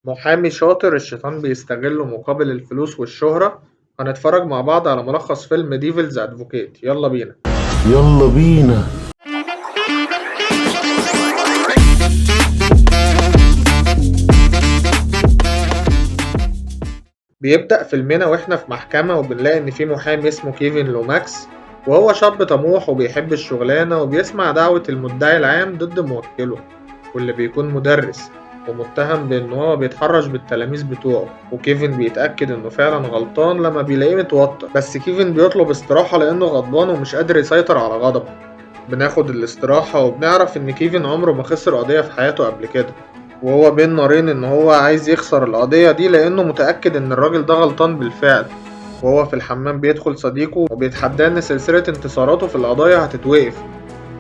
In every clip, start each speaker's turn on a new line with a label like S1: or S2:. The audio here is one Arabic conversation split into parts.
S1: محامي شاطر الشيطان بيستغله مقابل الفلوس والشهرة. هنتفرج مع بعض على ملخص فيلم ديفلز ادفوكيت، يلا بينا.
S2: يلا بينا.
S1: بيبدأ فيلمنا واحنا في محكمة وبنلاقي ان في محامي اسمه كيفن لوماكس، وهو شاب طموح وبيحب الشغلانة وبيسمع دعوة المدعي العام ضد موكله واللي بيكون مدرس ومتهم بان هو بيتحرش بالتلاميذ بتوعه. وكيفن بيتأكد انه فعلا غلطان لما بيلاقيه متوتر، بس كيفن بيطلب استراحة لانه غضبان ومش قادر يسيطر على غضبه. بناخد الاستراحة وبنعرف إن كيفن عمره ما خسر قضية في حياته قبل كده، وهو بين نارين إن هو عايز يخسر القضية دي لأنه متأكد إن الراجل ده غلطان بالفعل. وهو في الحمام بيدخل صديقه وبيتحداه إن سلسلة انتصاراته في القضايا هتتوقف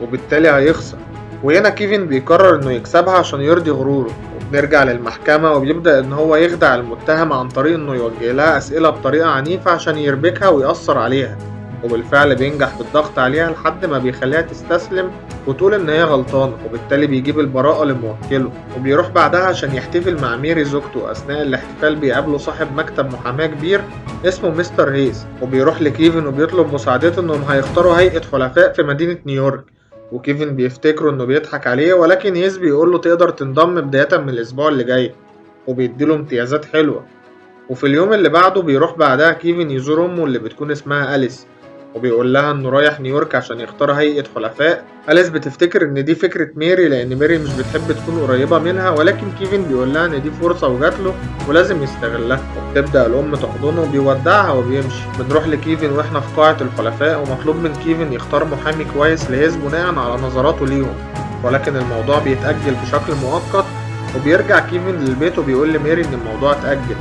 S1: وبالتالي هيخسر، وهنا كيفن بيقرر إنه يكسبها عشان يرضي غروره. وبنرجع للمحكمة وبيبدأ إن هو يخدع المتهم عن طريق إنه يوجه لها أسئلة بطريقة عنيفة عشان يربكها ويأثر عليها، وبالفعل بينجح بالضغط عليها لحد ما بيخليها تستسلم وتقول إن هي غلطانة، وبالتالي بيجيب البراءة لموكله. وبيروح بعدها عشان يحتفل مع ميري زوجته. أثناء الاحتفال بيقابله صاحب مكتب محاماة كبير اسمه مستر هيز، وبيروح لكيفن وبيطلب مساعدته إنهم هيختاروا هيئة حلفاء في مدينة نيويورك. وكيفن بيفتكره إنه بيضحك عليه، ولكن هيز بيقوله تقدر تنضم بداية من الأسبوع اللي جاي وبيديله امتيازات حلوة. وفي اليوم اللي بعده بيروح بعدها كيفن يزور أمه اللي بتكون اسمها أليس، وبيقول لها إنه رايح نيويورك عشان يختار هيئة حلفاء. أليس بتفتكر إن دي فكرة ميري لأن ميري مش بتحب تكون قريبة منها، ولكن كيفن بيقول لها إن دي فرصة وجاتله ولازم يستغلها. وبتبدأ الأم تحضنه وبيودعها وبيمشي. بنروح لكيفن وإحنا في قاعة الحلفاء، ومطلوب من كيفن يختار محامي كويس لهيز بناء على نظراته ليهم، ولكن الموضوع بيتأجل بشكل مؤقت. وبيرجع كيفن للبيت وبيقول لميري إن الموضوع اتأجل،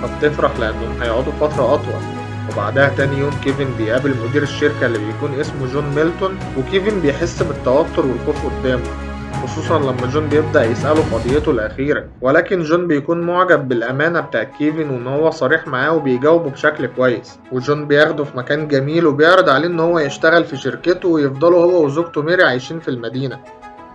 S1: فبتفرح لأنهم هيقعدوا فترة أطول. وبعدها تاني يوم كيفن بيقابل مدير الشركة اللي بيكون اسمه جون ميلتون، وكيفن بيحس بالتوتر والخوف قدامه، خصوصا لما جون بيبدأ يسأله في قضيته الأخيرة. ولكن جون بيكون معجب بالأمانة بتاعت كيفن وإن هو صريح معاه وبيجاوبه بشكل كويس. وجون بياخده في مكان جميل وبيعرض عليه إن هو يشتغل في شركته ويفضلوا هو وزوجته ميري عايشين في المدينة،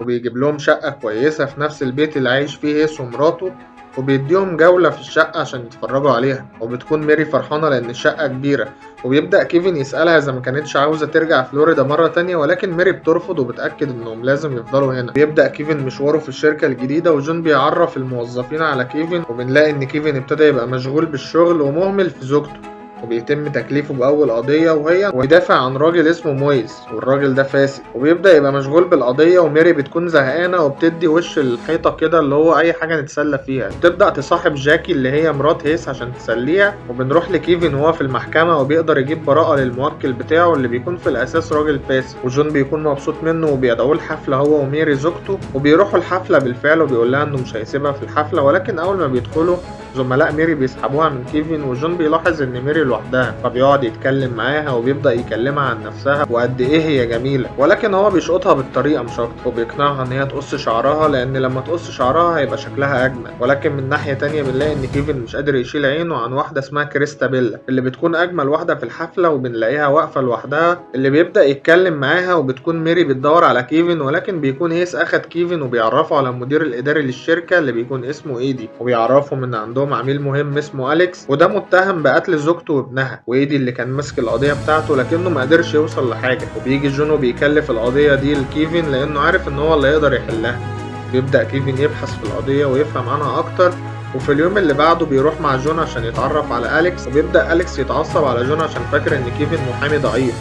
S1: وبيجيب لهم شقة كويسة في نفس البيت اللي عايش فيه هيس ومراته، وبيديهم جولة في الشقة عشان يتفرجوا عليها. وبتكون ميري فرحانة لأن الشقة كبيرة، وبيبدأ كيفن يسألها إذا ما كانتش عاوزة ترجع فلوريدا مرة تانية، ولكن ميري بترفض وبتأكد إنهم لازم يفضلوا هنا. بيبدأ كيفن مشواره في الشركة الجديدة، وجون بيعرف الموظفين على كيفن، وبنلاقي إن كيفن ابتدى يبقى مشغول بالشغل ومهمل في زوجته، وبيتم تكليفه بأول قضية وهي ويدافع عن راجل اسمه مويز، والراجل ده فاسد. وبيبدأ يبقى مشغول بالقضية، وميري بتكون زهقانة وبتدي وش الحيطة كده اللي هو أي حاجة نتسلى فيها. بتبدأ تصاحب جاكي اللي هي مرات هيس عشان تسليها. وبنروح لكيفن وهو في المحكمة وبيقدر يجيب براءة للموكل بتاعه اللي بيكون في الأساس راجل فاسد، وجون بيكون مبسوط منه وبيدعوه الحفلة هو وميري زوجته. وبيروحوا الحفلة بالفعل، وبيقول لها إنه مش هيسيبها في الحفلة، ولكن أول ما بيدخلوا زملاء ميري بيسحبوها من كيفن، وجون بيلاحظ ان ميري لوحدها فبيقعد يتكلم معاها وبيبدأ يكلمها عن نفسها وقد ايه هي جميلة، ولكن هو بيشقطها بالطريقة مش اكتر، وبيقنعها ان هي تقص شعرها لان لما تقص شعرها هيبقى شكلها اجمل. ولكن من ناحية تانية بنلاقي ان كيفن مش قادر يشيل عينه عن واحدة اسمها كريستابيلا اللي بتكون اجمل واحدة في الحفلة، وبنلاقيها واقفة لوحدها اللي بيبدأ يتكلم معاها. وبتكون ميري بتدور على كيفن، ولكن بيكون هيس اخد كيفن وبيعرفه على المدير الاداري للشركة اللي بيكون اسمه ايدي، وبيعرفهم ان عندهم عميل مهم اسمه أليكس، وده متهم بقتل زوجته وابنها، وإيدي اللي كان ماسك القضية بتاعته لكنه ما قدرش يوصل لحاجة. وبيجي جون وبيكلف القضية دي لكيفن لأنه عارف إن هو اللي يقدر يحلها. بيبدأ كيفن يبحث في القضية ويفهم عنها أكتر. وفي اليوم اللي بعده بيروح مع جون عشان يتعرف على أليكس، وبيبدأ أليكس يتعصب على جون عشان فاكر إن كيفن محامي ضعيف،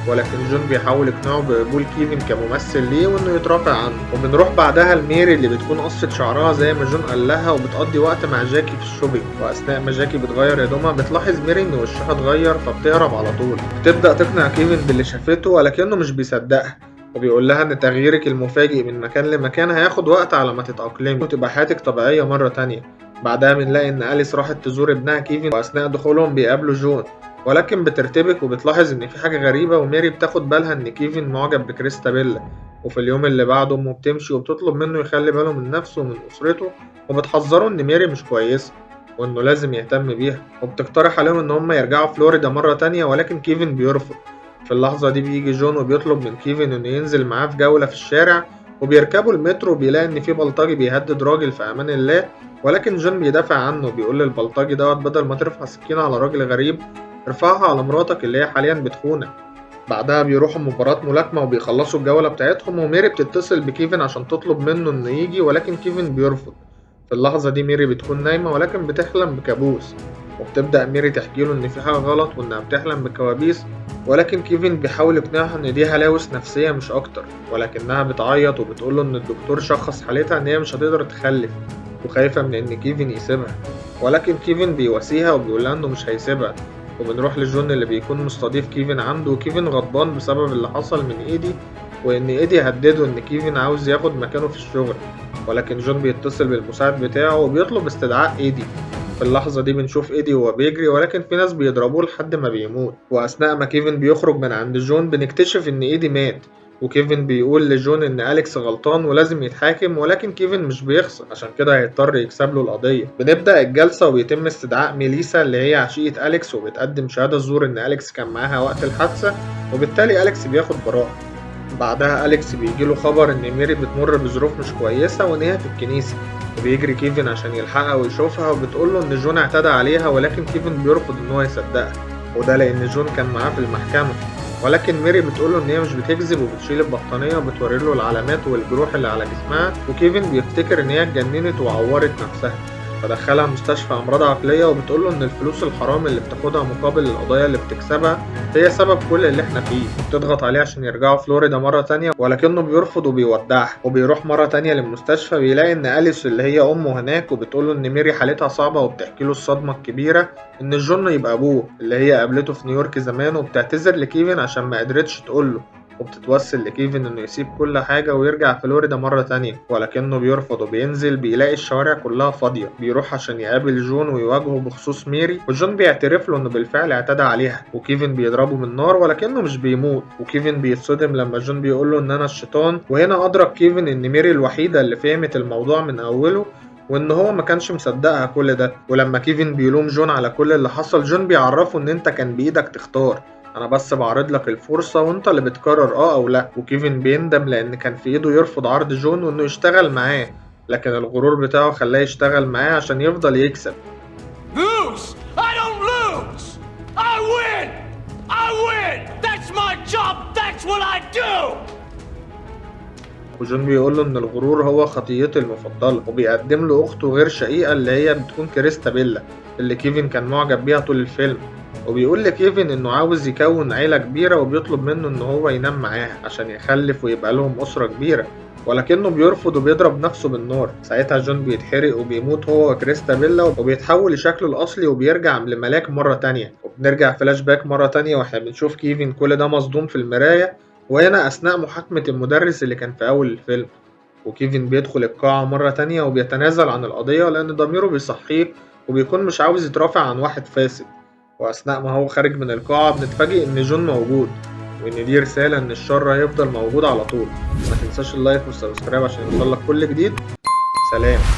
S1: ولكن جون بيحاول يقنعه بقبول كيفن كممثل ليه وانه يترافع عنه. وبنروح بعدها لميري اللي بتكون قصت شعرها زي ما جون قال لها، وبتقضي وقت مع جاكي في الشوبينج. واثناء ما جاكي بتغير هدومها بتلاحظ ميري ان وشها اتغير فبتهرب على طول. بتبدا تقنع كيفن باللي شافته ولكنه مش بيصدقها، وبيقول لها ان تغييرك المفاجئ من مكان لمكان هياخد وقت على ما تتأقلمي وتبقى حياتك طبيعية مرة تانية. بعدها بنلاقي ان أليس راحت تزور ابنها كيفن، واثناء دخولهم بيقابلوا جون، ولكن بترتبك وبتلاحظ ان في حاجة غريبة، وميري بتاخد بالها ان كيفن معجب بكريستابيلا. وفي اليوم اللي بعده امه بتمشي وبتطلب منه يخلي باله من نفسه ومن اسرته، وبتحذره ان ميري مش كويسة وانه لازم يهتم بيها، وبتقترح عليهم ان هم يرجعوا فلوريدا مرة تانية، ولكن كيفن بيرفض. في اللحظة دي بيجي جون وبيطلب من كيفن انه ينزل معاه في جولة في الشارع، وبيركبوا المترو وبيلاقي إن في بلطجي بيهدد راجل في أمان الله، ولكن جون بيدافع عنه وبيقول للبلطجي دوت بدل ما ترفع سكينة على راجل غريب ارفعها على مراتك اللي هي حاليا بتخونك. بعدها بيروحوا مباراة ملاكمة وبيخلصوا الجولة بتاعتهم، وميري بتتصل بكيفن عشان تطلب منه إنه يجي، ولكن كيفن بيرفض. في اللحظة دي ميري بتكون نايمة ولكن بتحلم بكابوس، وبتبدأ ميري تحكيله إن في حاجة غلط وإنها بتحلم بكوابيس، ولكن كيفن بيحاول يقنعها إن دي هلاوس نفسية مش أكتر، ولكنها بتعيط وبتقوله إن الدكتور شخص حالتها إن هي مش هتقدر تخلف، وخايفة من إن كيفن يسيبها، ولكن كيفن بيواسيها وبيقولها إنه مش هيسيبها. وبنروح لجون اللي بيكون مستضيف كيفن عنده، وكيفن غضبان بسبب اللي حصل من إيدي، وإن إيدي هدده إن كيفن عاوز ياخد مكانه في الشغل، ولكن جون بيتصل بالمساعد بتاعه وبيطلب استدعاء إيدي. في اللحظة دي بنشوف إيدي وهو بيجري، ولكن في ناس بيضربوه لحد ما بيموت. وأثناء ما كيفن بيخرج من عند جون بنكتشف إن إيدي مات، وكيفن بيقول لجون إن أليكس غلطان ولازم يتحاكم، ولكن كيفن مش بيخسر عشان كده هيضطر يكسب له القضية. بنبدأ الجلسة وبيتم استدعاء ميليسا اللي هي عشيقة أليكس، وبتقدم شهادة زور إن أليكس كان معاها وقت الحادثة، وبالتالي أليكس بياخد براءة. بعدها أليكس بيجيله خبر إن ميري بتمر بظروف مش كويسة وإن هي في الكنيسة، وبيجري كيفن عشان يلحقها ويشوفها، وبتقوله إن جون اعتدى عليها، ولكن كيفن بيرفض إن هو يصدقها، وده لأن جون كان معاه في المحكمة. ولكن ميري بتقوله إن هي مش بتكذب، وبتشيل البطانية وبتوريله العلامات والجروح اللي على جسمها، وكيفن بيفتكر إن هي اتجننت وعورت نفسها، فدخلها مستشفى أمراض عقلية، وبتقوله إن الفلوس الحرام اللي بتاخدها مقابل القضايا اللي بتكسبها هي سبب كل اللي احنا فيه، وبتضغط عليه عشان يرجعوا فلوريدا مرة تانية، ولكنه بيرفض وبيودعها. وبيروح مرة تانية للمستشفى بيلاقي إن أليس اللي هي أمه هناك، وبتقوله إن ميري حالتها صعبة، وبتحكيله الصدمة الكبيرة إن جون يبقى أبوه اللي هي قابلته في نيويورك زمان، وبتعتذر لكيفن عشان ما قدرتش تقوله، وبتتوسل لكيفن انه يسيب كل حاجة ويرجع فلوريدا مرة تانية، ولكنه بيرفض. وبينزل بيلاقي الشوارع كلها فاضية، بيروح عشان يقابل جون ويواجهه بخصوص ميري، وجون بيعترف له انه بالفعل اعتدى عليها، وكيفن بيضربه بالنار ولكنه مش بيموت. وكيفن بيتصدم لما جون بيقول له ان انا الشيطان، وهنا ادرك كيفن ان ميري الوحيدة اللي فهمت الموضوع من اوله، وان هو ما كانش مصدقها كل ده. ولما كيفن بيلوم جون على كل اللي حصل، جون بيعرفه ان انت كان بايدك تختار، انا بس بعرض لك الفرصة وانت اللي بتقرر او لا. وكيفن بيندم لان كان في ايده يرفض عرض جون وانه يشتغل معاه، لكن الغرور بتاعه خلاه يشتغل معاه عشان يفضل يكسب.
S3: Lose! I don't lose! I win! I win! That's my job! That's what I do!
S1: وجون بيقول له ان الغرور هو خطيته المفضلة، وبيقدم له اخته غير شقيقة اللي هي بتكون كريستا بيلا اللي كيفن كان معجب بيها طول الفيلم. وبيقول لكيفن انه عاوز يكون عيلة كبيرة، وبيطلب منه ان هو ينام معاها عشان يخلف ويبقى لهم اسرة كبيرة، ولكنه بيرفض وبيضرب نفسه بالنار. ساعتها جون بيتحرق وبيموت هو وكريستا بيلا، وبيتحول لشكله الاصلي وبيرجع لملاك مرة تانية. وبنرجع فلاش باك مرة تانية واحنا بنشوف كيفن كل ده مصدوم في المراية، وهنا اثناء محاكمة المدرس اللي كان في اول الفيلم. وكيفن بيدخل القاعة مرة تانية وبيتنازل عن القضية لان ضميره بيصحيه، وبيكون مش عاوز يترافع عن واحد فاسد. واثناء ما هو خارج من القاعة بنتفاجئ ان جون موجود، وان دي رسالة ان الشر هيفضل موجود على طول. ما تنساش اللايك والسبسكرايب عشان يوصلك كل جديد. سلام.